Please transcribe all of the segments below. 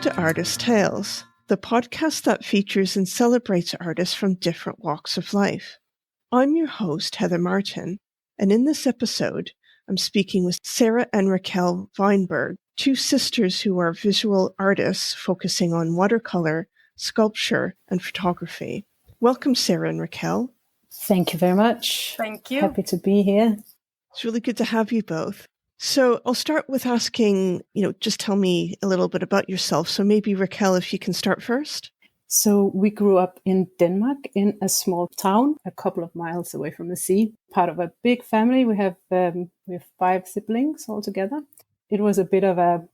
to Artist Tales, the podcast that features and celebrates artists from different walks of life. I'm your host, Heather Martin, and in this episode, I'm speaking with Sarah and Rakel Wienburg, two sisters who are visual artists focusing on watercolor, sculpture, and photography. Welcome, Sarah and Rakel. Thank you very much. Thank you. Happy to be here. It's really good to have you both. So I'll start with asking, just tell me a little bit about yourself. So maybe Rakel, if you can start first. So we grew up in Denmark in a small town, a couple of miles away from the sea, part of a big family. We have 5 siblings altogether. It was a bit of a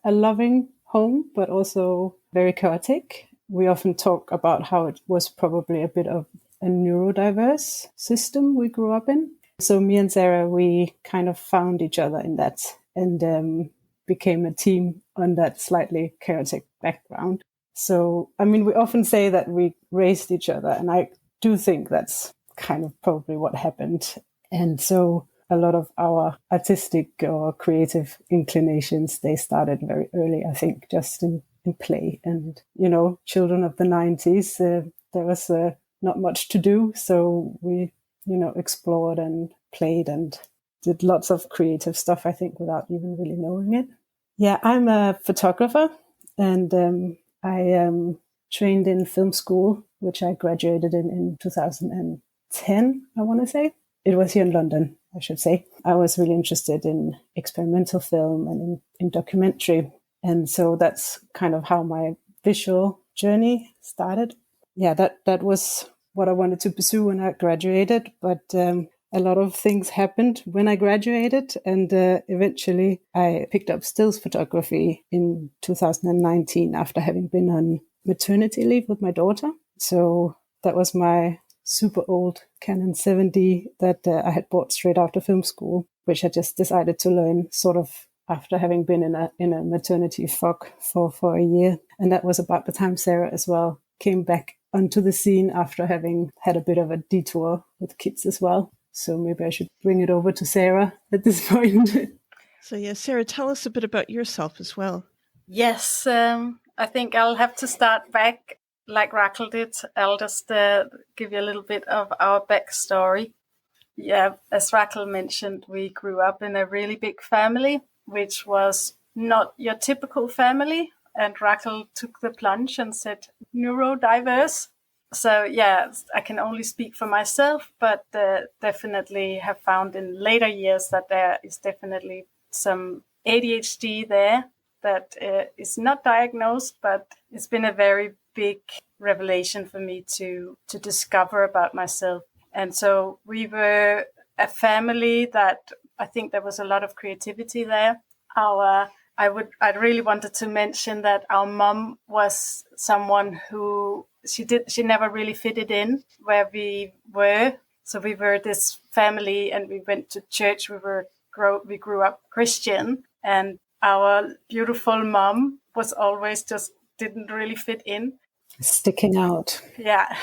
loving home, but also very chaotic. We often talk about how it was probably a bit of a neurodiverse system we grew up in. So me and Sarah, we kind of found each other in that and became a team on that slightly chaotic background. So, we often say that we raised each other, and I do think that's kind of probably what happened. And so a lot of our artistic or creative inclinations, they started very early, I think, just in play. And, children of the 90s, there was not much to do. So we explored and played and did lots of creative stuff, I think, without even really knowing it. Yeah, I'm a photographer, and I trained in film school, which I graduated in 2010, I want to say. It was here in London, I should say. I was really interested in experimental film and in documentary. And so that's kind of how my visual journey started. Yeah, that was what I wanted to pursue when I graduated, but a lot of things happened when I graduated, and eventually I picked up stills photography in 2019 after having been on maternity leave with my daughter. So that was my super old Canon 7D that I had bought straight after film school, which I just decided to learn sort of after having been in a maternity fog for a year. And that was about the time Sarah as well came back onto the scene after having had a bit of a detour with kids as well. So maybe I should bring it over to Sarah at this point. So yeah, Sarah, tell us a bit about yourself as well. Yes, I think I'll have to start back like Rakel did. I'll just give you a little bit of our backstory. Yeah, as Rakel mentioned, we grew up in a really big family, which was not your typical family. And Rakel took the plunge and said, neurodiverse. So yeah, I can only speak for myself, but definitely have found in later years that there is definitely some ADHD there that is not diagnosed, but it's been a very big revelation for me to discover about myself. And so we were a family that I think there was a lot of creativity there. I really wanted to mention that our mom was someone who she never really fitted in where we were. So we were this family and we went to church. We grew up Christian, and our beautiful mom was always just didn't really fit in. Sticking out. Yeah.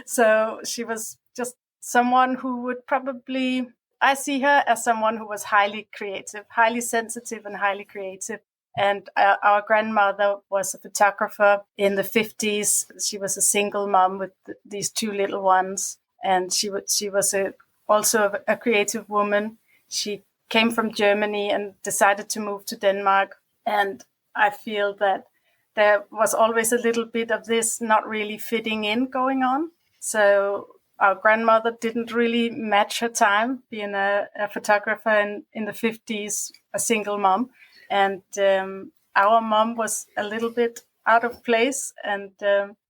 So she was just someone who would probably, I see her as someone who was highly creative, highly sensitive and highly creative. And our grandmother was a photographer in the 50s. She was a single mom with these 2 little ones. And she was also a creative woman. She came from Germany and decided to move to Denmark. And I feel that there was always a little bit of this not really fitting in going on. So our grandmother didn't really match her time being a photographer in the 50s, a single mom. And our mom was a little bit out of place. And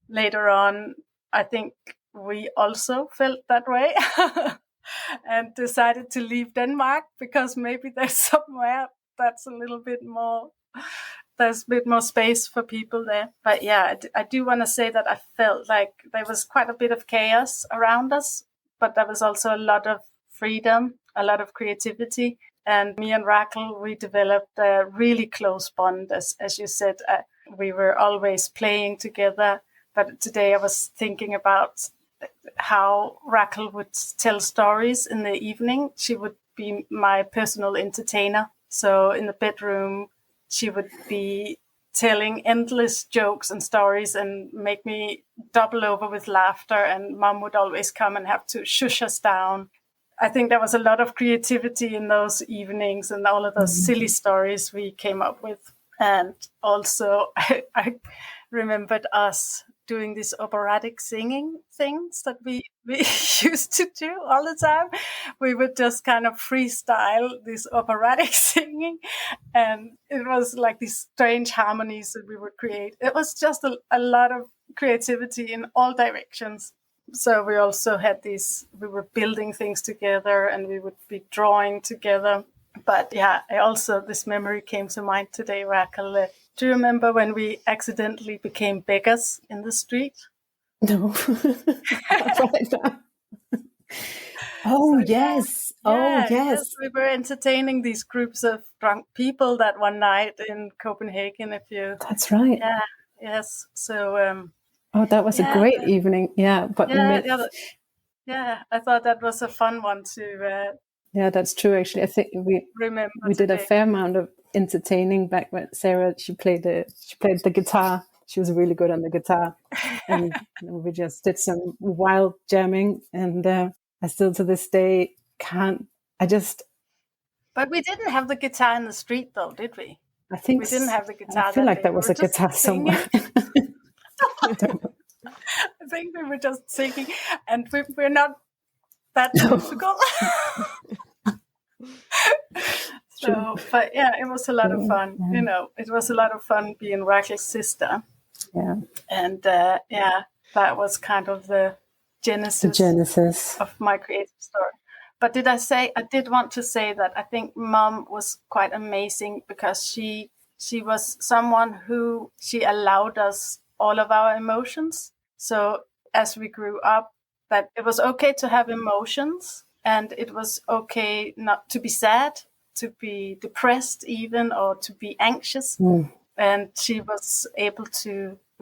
later on, I think we also felt that way and decided to leave Denmark because maybe there's somewhere that's a little bit more, there's a bit more space for people there. But yeah, I do want to say that I felt like there was quite a bit of chaos around us, but there was also a lot of freedom, a lot of creativity. And me and Rakel, we developed a really close bond. As you said, we were always playing together. But today I was thinking about how Rakel would tell stories in the evening. She would be my personal entertainer. So in the bedroom, she would be telling endless jokes and stories and make me double over with laughter. And Mom would always come and have to shush us down. I think there was a lot of creativity in those evenings and all of those silly stories we came up with. And also, I remembered us doing these operatic singing things that we used to do all the time. We would just kind of freestyle this operatic singing, and it was like these strange harmonies that we would create. It was just a lot of creativity in all directions. So we also had we were building things together and we would be drawing together. But yeah, this memory came to mind today, Rakel. Do you remember when we accidentally became beggars in the street? No. Right now. Oh, so, yes. Yes. We were entertaining these groups of drunk people that one night in Copenhagen. That's right. Yeah. Yes. So. That was a great evening. Yeah. But I thought that was a fun one to. Yeah, that's true. Actually, I think we did a fair amount of entertaining back when Sarah she played the guitar. She was really good on the guitar, and we just did some wild jamming. And I still to this day can't. But we didn't have the guitar in the street, though, did we? I think we didn't have the guitar. I feel like there was a guitar somewhere. I think we were just singing, and we're not that difficult. So, but yeah, it was a lot of fun. Yeah. It was a lot of fun being Rakel's sister. Yeah. And that was kind of the genesis of my creative story. But I did want to say that I think Mom was quite amazing because she was someone who she allowed us all of our emotions. So as we grew up, that it was okay to have emotions and it was okay not to be sad, to be depressed even, or to be anxious. And she was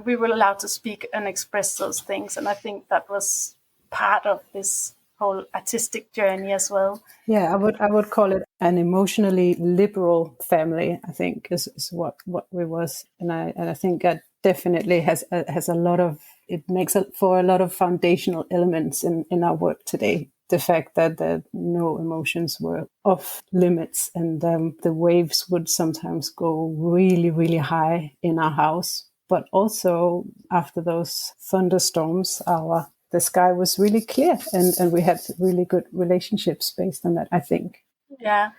we were allowed to speak and express those things. And I think that was part of this whole artistic journey as well. Yeah, I would call it an emotionally liberal family, I think is what we was. And I think that definitely has a lot of, it makes for a lot of foundational elements in our work today. The fact that no emotions were off limits and the waves would sometimes go really, really high in our house. But also after those thunderstorms, the sky was really clear and we had really good relationships based on that, I think. Yeah.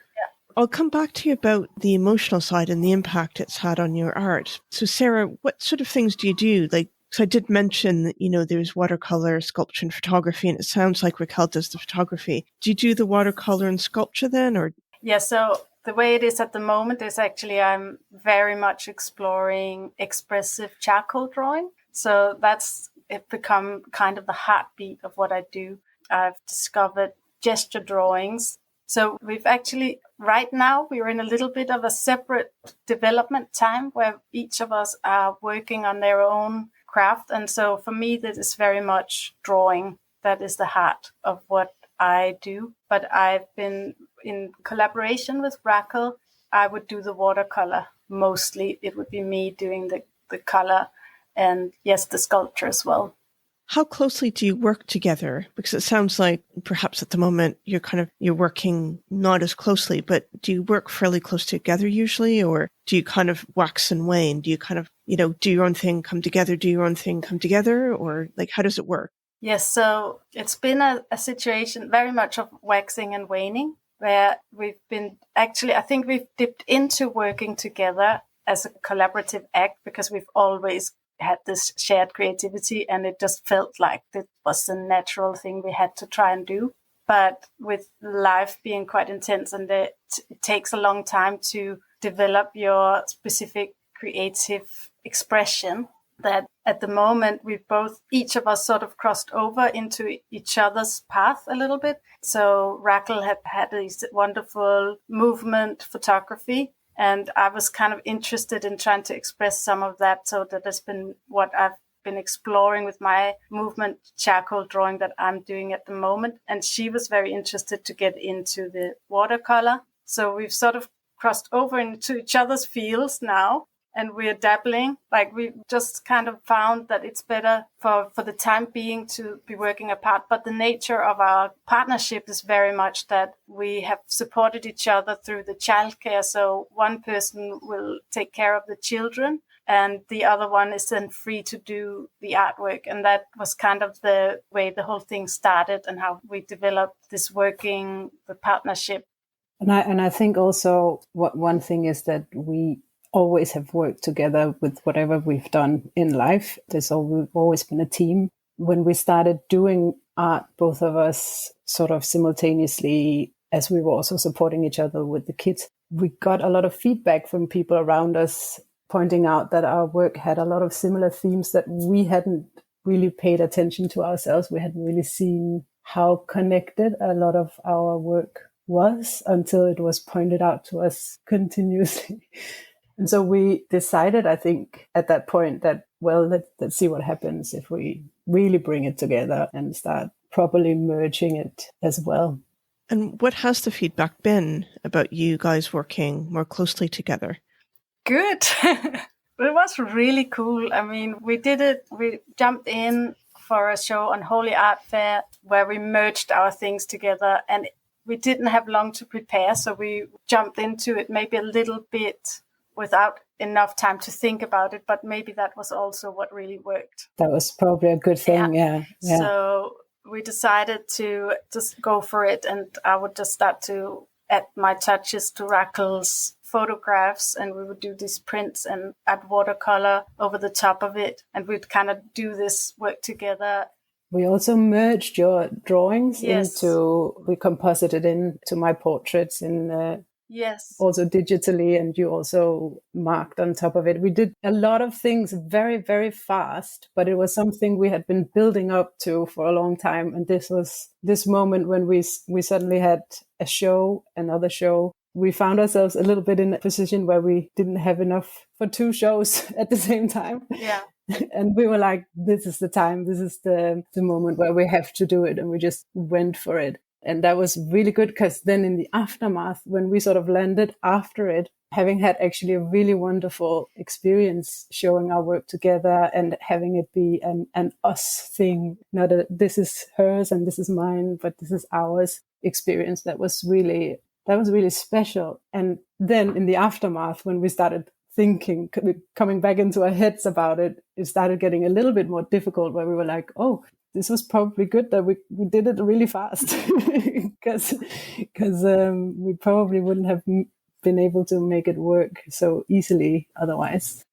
I'll come back to you about the emotional side and the impact it's had on your art. So Sarah, what sort of things do you do? So I did mention that, there's watercolor, sculpture, and photography, and it sounds like Rakel does the photography. Do you do the watercolor and sculpture then, or? Yeah, so the way it is at the moment is actually I'm very much exploring expressive charcoal drawing. So it become kind of the heartbeat of what I do. I've discovered gesture drawings. So we've actually, right now, we're in a little bit of a separate development time where each of us are working on their own craft. And so for me, this is very much drawing. That is the heart of what I do. But I've been in collaboration with Rakel. I would do the watercolor mostly. It would be me doing the color and yes, the sculpture as well. How closely do you work together? Because it sounds like perhaps at the moment you're working not as closely, but do you work fairly close together usually, or do you kind of wax and wane? Do you kind of, do your own thing, come together, do your own thing, come together, or how does it work? Yes, so it's been a situation very much of waxing and waning, where we've been I think we've dipped into working together as a collaborative act because we've always had this shared creativity and it just felt like it was the natural thing we had to try and do. But with life being quite intense and it takes a long time to develop your specific creative expression, that at the moment each of us sort of crossed over into each other's path a little bit. So Rakel had this wonderful movement photography, and I was kind of interested in trying to express some of that. So that has been what I've been exploring with my movement charcoal drawing that I'm doing at the moment. And she was very interested to get into the watercolor. So we've sort of crossed over into each other's fields now. and we're dabbling. Like, we just kind of found that it's better for the time being to be working apart. But the nature of our partnership is very much that we have supported each other through the childcare. So one person will take care of the children, and the other one is then free to do the artwork. And that was kind of the way the whole thing started and how we developed this the partnership. And I think also one thing is that we always have worked together with whatever we've done in life. There's always been a team. When we started doing art, both of us sort of simultaneously, as we were also supporting each other with the kids, we got a lot of feedback from people around us pointing out that our work had a lot of similar themes that we hadn't really paid attention to ourselves. We hadn't really seen how connected a lot of our work was until it was pointed out to us continuously. And so we decided, I think, at that point that, well, let's see what happens if we really bring it together and start properly merging it as well. And what has the feedback been about you guys working more closely together? Good. It was really cool. I mean, we jumped in for a show on Holy Art Fair where we merged our things together, and we didn't have long to prepare. So we jumped into it maybe a little bit without enough time to think about it, but maybe that was also what really worked. That was probably a good thing, yeah. So we decided to just go for it, and I would just start to add my touches to Rakel's photographs, and we would do these prints and add watercolor over the top of it, and we'd kind of do this work together. We also merged your drawings we composited into my portraits in also digitally, and you also marked on top of it. We did a lot of things very, very fast, but it was something we had been building up to for a long time. And this was this moment when we suddenly had another show. We found ourselves a little bit in a position where we didn't have enough for 2 shows at the same time. Yeah. And we were like, this is the time, this is the moment where we have to do it. And we just went for it. And that was really good, because then in the aftermath, when we sort of landed after it, having had actually a really wonderful experience showing our work together and having it be an us thing, not a this is hers and this is mine, but this is ours experience, that was really special. And then in the aftermath, when we started thinking, coming back into our heads about it, it started getting a little bit more difficult, where we were like, oh, this was probably good that we did it really fast, because we probably wouldn't have been able to make it work so easily otherwise.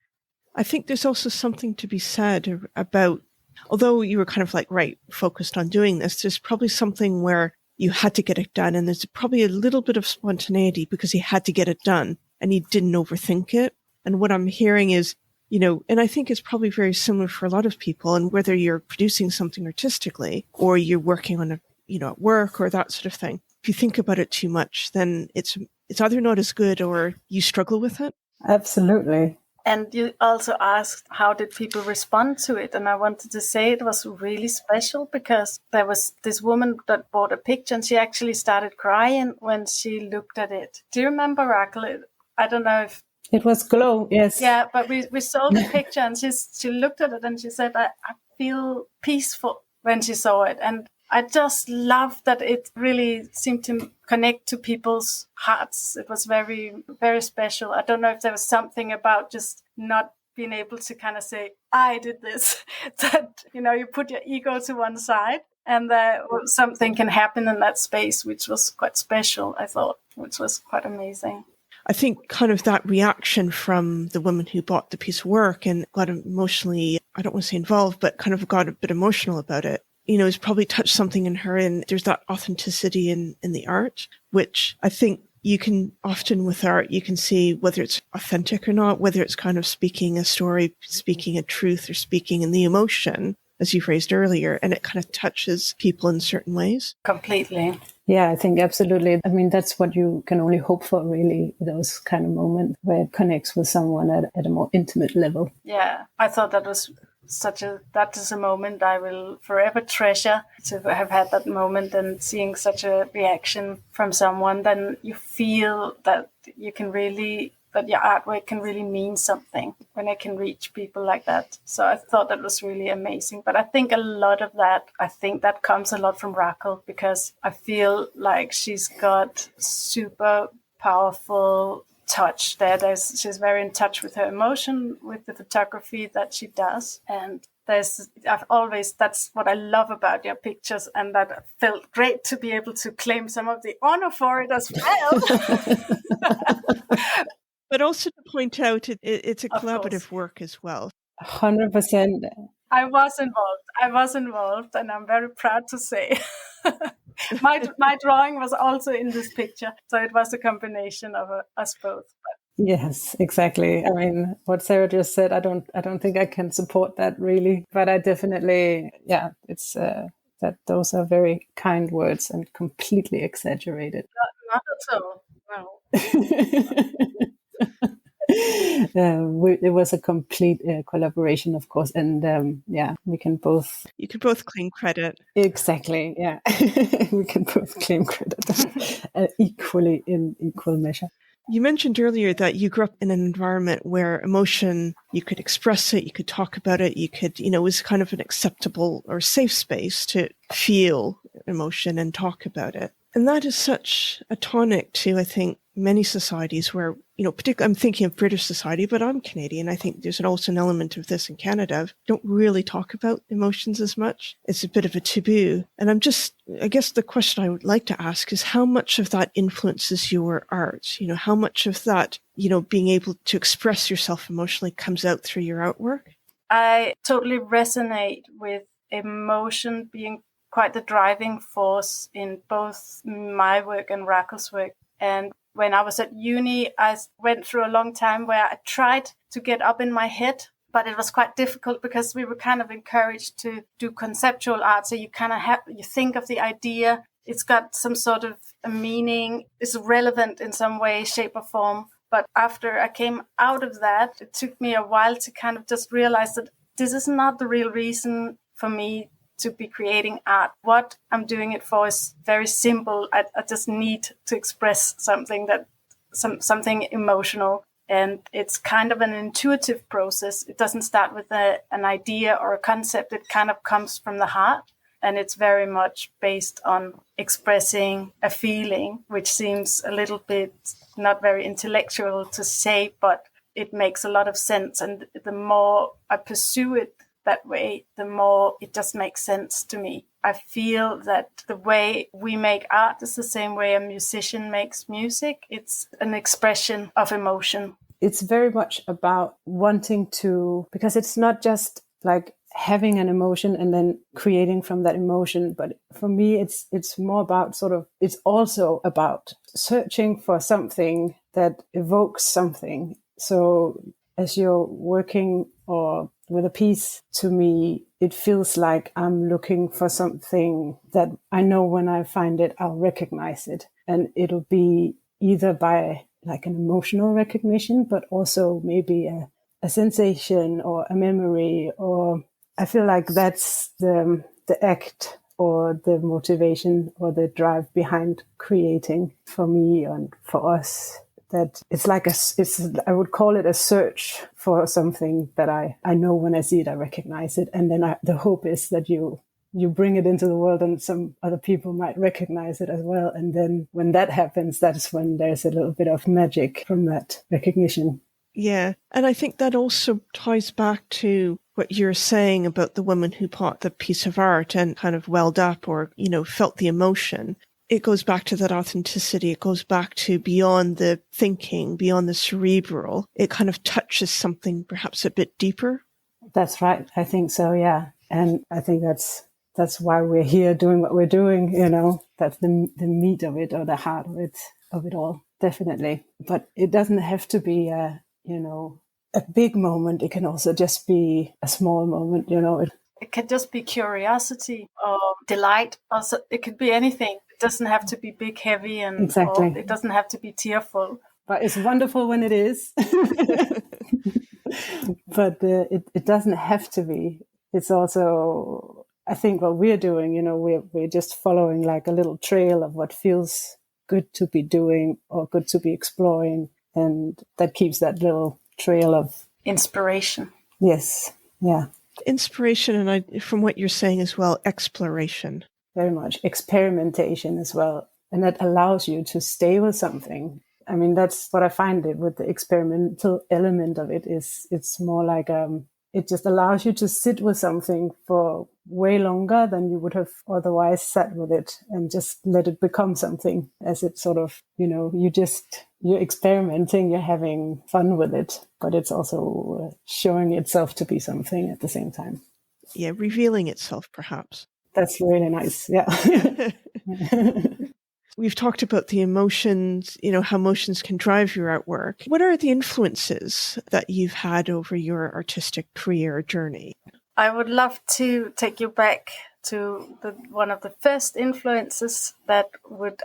I think there's also something to be said about, although you were kind of like, focused on doing this, there's probably something where you had to get it done, and there's probably a little bit of spontaneity because you had to get it done and you didn't overthink it. And what I'm hearing is, and I think it's probably very similar for a lot of people, and whether you're producing something artistically or you're working on at work or that sort of thing, if you think about it too much, then it's either not as good or you struggle with it. Absolutely. And you also asked, how did people respond to it? And I wanted to say it was really special, because there was this woman that bought a picture, and she actually started crying when she looked at it. Do you remember, Rakel? I don't know if... It was glow, yes. Yeah, but we saw the picture, and she looked at it and she said, I feel peaceful when she saw it. And I just love that it really seemed to connect to people's hearts. It was very, very special. I don't know if there was something about just not being able to kind of say, I did this, that, you put your ego to one side, and that something can happen in that space, which was quite special, I thought, which was quite amazing. I think kind of that reaction from the woman who bought the piece of work and got emotionally, I don't want to say involved, but kind of got a bit emotional about it, has probably touched something in her. And there's that authenticity in the art, which I think you can often with art, you can see whether it's authentic or not, whether it's kind of speaking a story, speaking a truth, or speaking in the emotion, as you've raised earlier, and it kind of touches people in certain ways. Completely. Yeah, I think absolutely. I mean, that's what you can only hope for, really, those kind of moments where it connects with someone at a more intimate level. Yeah, I thought that was that is a moment I will forever treasure, to have had that moment and seeing such a reaction from someone. Then you feel that you can really that your artwork can really mean something when it can reach people like that. So I thought that was really amazing. But I think a lot of that, comes a lot from Rakel, because I feel like she's got super powerful touch there. She's very in touch with her emotion, with the photography that she does. And that's what I love about your pictures, and that felt great to be able to claim some of the honor for it as well. But also to point out, it's a collaborative work as well. 100%. I was involved, and I'm very proud to say my drawing was also in this picture. So it was a combination of us both. Yes, exactly. I mean, what Sarah just said, I don't think I can support that really, but I definitely, it's that those are very kind words and completely exaggerated. Not at all. No. It was a complete collaboration, of course, and we can both. You can both claim credit. Exactly. Yeah, we can both claim credit equally in equal measure. You mentioned earlier that you grew up in an environment where emotion, you could express it, you could talk about it, it was kind of an acceptable or safe space to feel emotion and talk about it. And that is such a tonic to, I think, many societies where, particularly I'm thinking of British society, but I'm Canadian. I think there's also an element of this in Canada. Don't really talk about emotions as much. It's a bit of a taboo. And I guess the question I would like to ask is how much of that influences your art? How much of that, being able to express yourself emotionally comes out through your artwork? I totally resonate with emotion being quite the driving force in both my work and Rakel's work. And when I was at uni, I went through a long time where I tried to get up in my head, but it was quite difficult because we were kind of encouraged to do conceptual art. So you kind of you think of the idea, it's got some sort of a meaning, it's relevant in some way, shape or form. But after I came out of that, it took me a while to kind of just realize that this is not the real reason for me to be creating art. What I'm doing it for is very simple. I just need to express something something emotional. And it's kind of an intuitive process. It doesn't start with an idea or a concept. It kind of comes from the heart. And it's very much based on expressing a feeling, which seems a little bit not very intellectual to say, but it makes a lot of sense. And the more I pursue it that way, the more it just makes sense to me. I feel that the way we make art is the same way a musician makes music. It's an expression of emotion. It's very much about wanting to, because it's not just like having an emotion and then creating from that emotion. But for me, it's more about it's also about searching for something that evokes something. So as you're working or with a piece, to me, it feels like I'm looking for something that I know when I find it, I'll recognize it. And it'll be either by like an emotional recognition, but also maybe a sensation or a memory, or I feel like that's the act or the motivation or the drive behind creating for me and for us. That it's like I would call it a search for something that I know when I see it, I recognize it. And then the hope is that you bring it into the world and some other people might recognize it as well. And then when that happens, that's when there's a little bit of magic from that recognition. Yeah. And I think that also ties back to what you're saying about the woman who bought the piece of art and kind of welled up or, felt the emotion. It goes back to that authenticity. It goes back to beyond the thinking, beyond the cerebral. It kind of touches something perhaps a bit deeper. That's right. I think so, yeah. And I think that's why we're here doing what we're doing, That's the meat of it or the heart of it all, definitely. But it doesn't have to be a big moment. It can also just be a small moment, It can just be curiosity or delight. Also, it could be anything. It doesn't have to be big, heavy, and exactly. It doesn't have to be tearful. But it's wonderful when it is. But it doesn't have to be. It's also, I think, what we're doing. We're just following like a little trail of what feels good to be doing or good to be exploring. And that keeps that little trail of inspiration. Yes. Yeah. Inspiration, and from what you're saying as well, exploration. Very much. Experimentation as well. And that allows you to stay with something. I mean, that's what I find it with the experimental element of it is it's more like it just allows you to sit with something for way longer than you would have otherwise sat with it and just let it become something, as it sort of, you're experimenting, you're having fun with it, but it's also showing itself to be something at the same time. Yeah, revealing itself, perhaps. That's really nice. Yeah. We've talked about the emotions, how emotions can drive your artwork. What are the influences that you've had over your artistic career journey? I would love to take you back to one of the first influences that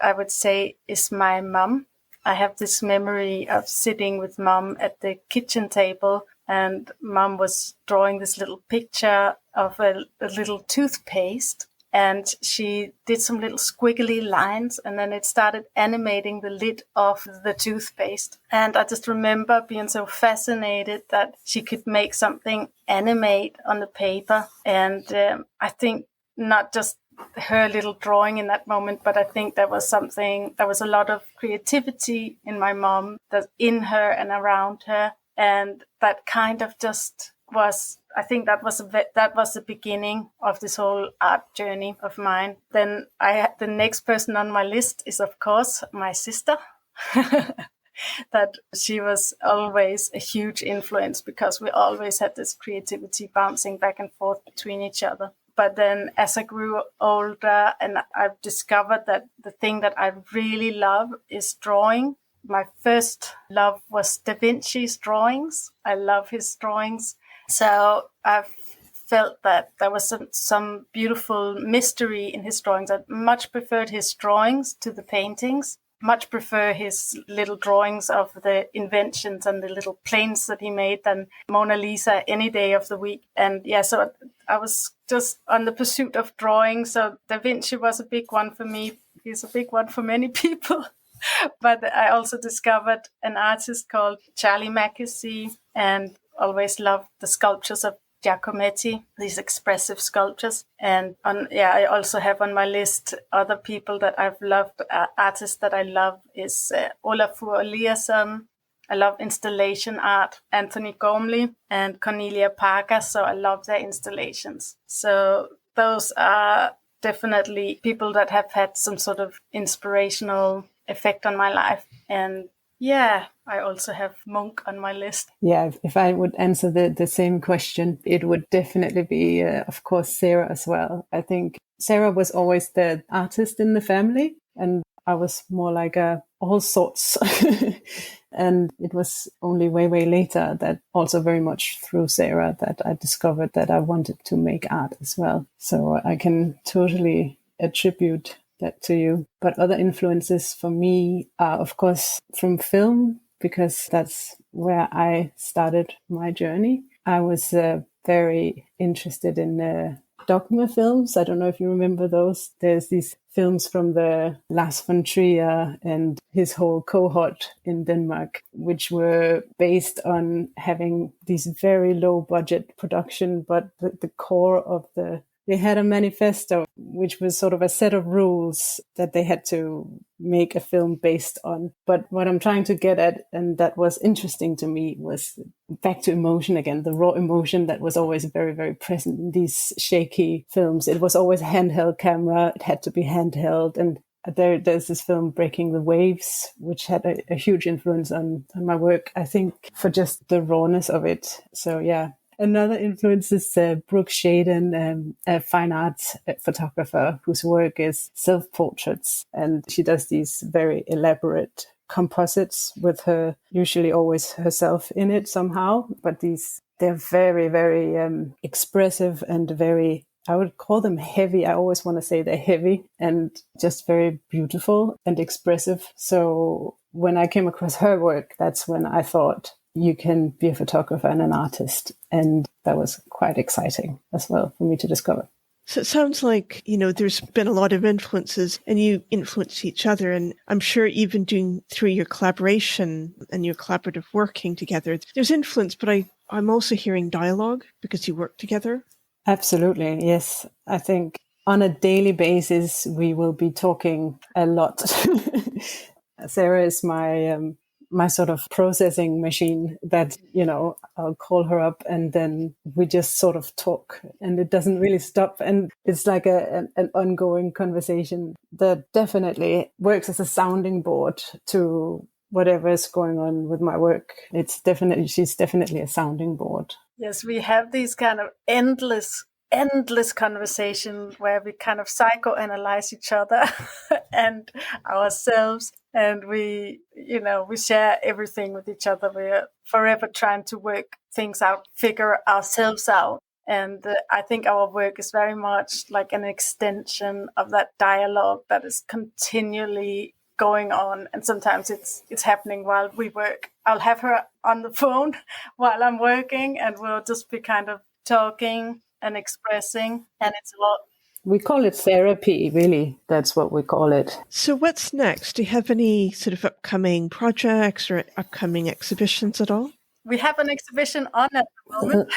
I would say is my mum. I have this memory of sitting with mum at the kitchen table, and mum was drawing this little picture of a little toothpaste. And she did some little squiggly lines, and then it started animating the lid of the toothpaste. And I just remember being so fascinated that she could make something animate on the paper. And I think not just her little drawing in that moment, but I think there was a lot of creativity in my mom, that in her and around her. And that kind of just was, I think that was the beginning of this whole art journey of mine. Then the next person on my list is, of course, my sister. That she was always a huge influence, because we always had this creativity bouncing back and forth between each other. But then as I grew older, and I've discovered that the thing that I really love is drawing. My first love was Da Vinci's drawings. I love his drawings. So I've felt that there was some beautiful mystery in his drawings. I much preferred his drawings to the paintings, much prefer his little drawings of the inventions and the little planes that he made than Mona Lisa any day of the week. And yeah, so I was just on the pursuit of drawing. So Da Vinci was a big one for me. He's a big one for many people. But I also discovered an artist called Charlie Mackesy, and always loved the sculptures of Giacometti, these expressive sculptures. And I also have on my list other people that I've loved. Artists that I love is Olafur Eliasson. I love installation art, Anthony Gormley and Cornelia Parker. So I love their installations. So those are definitely people that have had some sort of inspirational effect on my life. And yeah, I also have Munch on my list. Yeah, if I would answer the same question, it would definitely be, of course, Sarah as well. I think Sarah was always the artist in the family, and I was more like all sorts. And it was only way later that, also very much through Sarah, that I discovered that I wanted to make art as well. So I can totally attribute that to you. But other influences for me are, of course, from film, because that's where I started my journey. I was very interested in dogma films. I don't know if you remember those. There's these films from the Lars von Trier and his whole cohort in Denmark, which were based on having these very low budget production, but the core of they had a manifesto, which was sort of a set of rules that they had to make a film based on. But what I'm trying to get at, and that was interesting to me, was back to emotion again, the raw emotion that was always very, very present in these shaky films. It was always a handheld camera. It had to be handheld. And there's this film, Breaking the Waves, which had a huge influence on my work, I think, for just the rawness of it. So yeah. Another influence is Brooke Shaden, a fine arts photographer whose work is self-portraits. And she does these very elaborate composites with her, usually always herself in it somehow. But they're very, very expressive and very, I would call them heavy. I always want to say they're heavy and just very beautiful and expressive. So when I came across her work, that's when I thought, you can be a photographer and an artist. And that was quite exciting as well for me to discover. So it sounds like, there's been a lot of influences and you influence each other. And I'm sure even through your collaboration and your collaborative working together, there's influence, but I'm also hearing dialogue because you work together. Absolutely. Yes. I think on a daily basis, we will be talking a lot. Sarah is my sort of processing machine that, I'll call her up and then we just sort of talk and it doesn't really stop. And it's like an ongoing conversation that definitely works as a sounding board to whatever is going on with my work. She's definitely a sounding board. Yes, we have these kind of endless conversation where we kind of psychoanalyze each other and ourselves, and we share everything with each other. We're forever trying to work things out, figure ourselves out. And I think our work is very much like an extension of that dialogue that is continually going on. And sometimes it's happening while we work. I'll have her on the phone while I'm working and we'll just be kind of talking and expressing, and it's a lot. We call it therapy, really. That's what we call it. So what's next? Do you have any sort of upcoming projects or upcoming exhibitions at all? We have an exhibition on at the moment.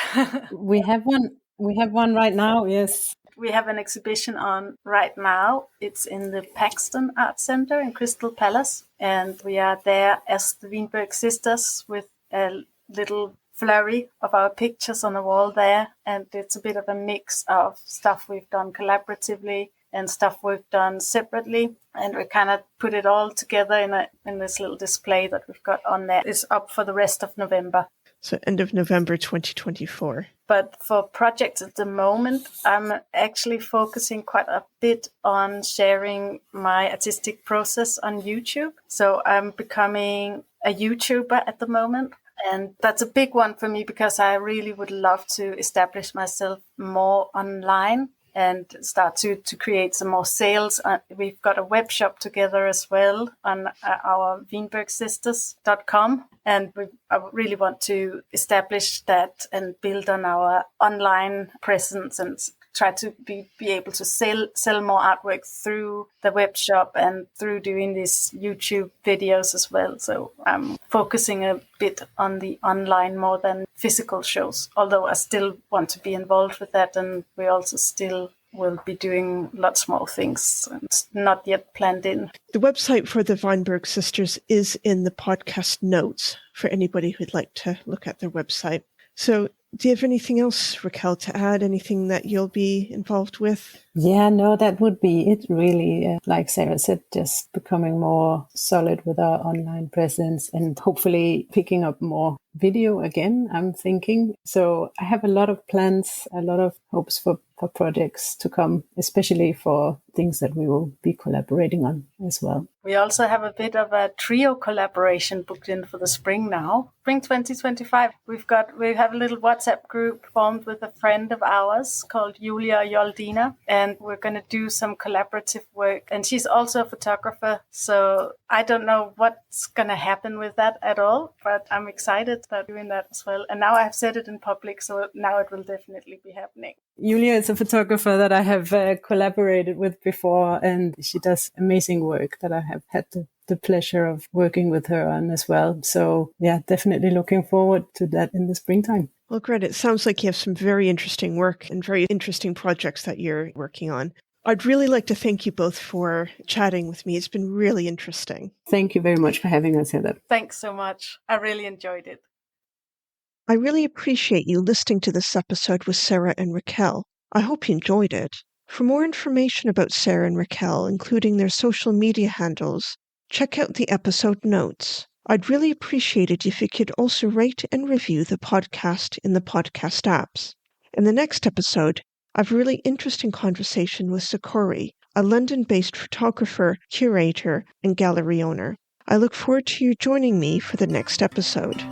We have one right now, yes. We have an exhibition on right now. It's in the Paxton Art Center in Crystal Palace, and we are there as the Wienberg sisters with a little flurry of our pictures on the wall there, and it's a bit of a mix of stuff we've done collaboratively and stuff we've done separately, and we kind of put it all together in this little display that we've got on there. It's up for the rest of November. So end of November 2024. But for projects at the moment, I'm actually focusing quite a bit on sharing my artistic process on YouTube. So I'm becoming a YouTuber at the moment. And that's a big one for me because I really would love to establish myself more online and start to create some more sales. We've got a web shop together as well on our wienbergsisters.com. And I really want to establish that and build on our online presence and try to be able to sell more artwork through the web shop and through doing these YouTube videos as well. So I'm focusing a bit on the online more than physical shows, although I still want to be involved with that, and we also still will be doing lots more things. It's not yet planned in. The website for the Wienberg sisters is in the podcast notes for anybody who'd like to look at their website. So do you have anything else, Rakel, to add? Anything that you'll be involved with? Yeah, no, that would be it really. Like Sarah said, just becoming more solid with our online presence and hopefully picking up more video again, I'm thinking. So I have a lot of plans, a lot of hopes for projects to come, especially for things that we will be collaborating on as well. We also have a bit of a trio collaboration booked in for the spring now. Spring 2025. We have a little WhatsApp group formed with a friend of ours called Julia Yoldina, and we're going to do some collaborative work. And she's also a photographer, so I don't know what's going to happen with that at all, but I'm excited about doing that as well. And now I've said it in public, so now it will definitely be happening. Julia is a photographer that I have collaborated with before, and she does amazing work that I have had the pleasure of working with her on as well. So yeah, definitely looking forward to that in the springtime. Well, great. It sounds like you have some very interesting work and very interesting projects that you're working on. I'd really like to thank you both for chatting with me. It's been really interesting. Thank you very much for having us, Heather. Thanks so much. I really enjoyed it. I really appreciate you listening to this episode with Sarah and Rakel. I hope you enjoyed it. For more information about Sarah and Rakel, including their social media handles, check out the episode notes. I'd really appreciate it if you could also rate and review the podcast in the podcast apps. In the next episode, I have a really interesting conversation with Sakori, a London-based photographer, curator, and gallery owner. I look forward to you joining me for the next episode.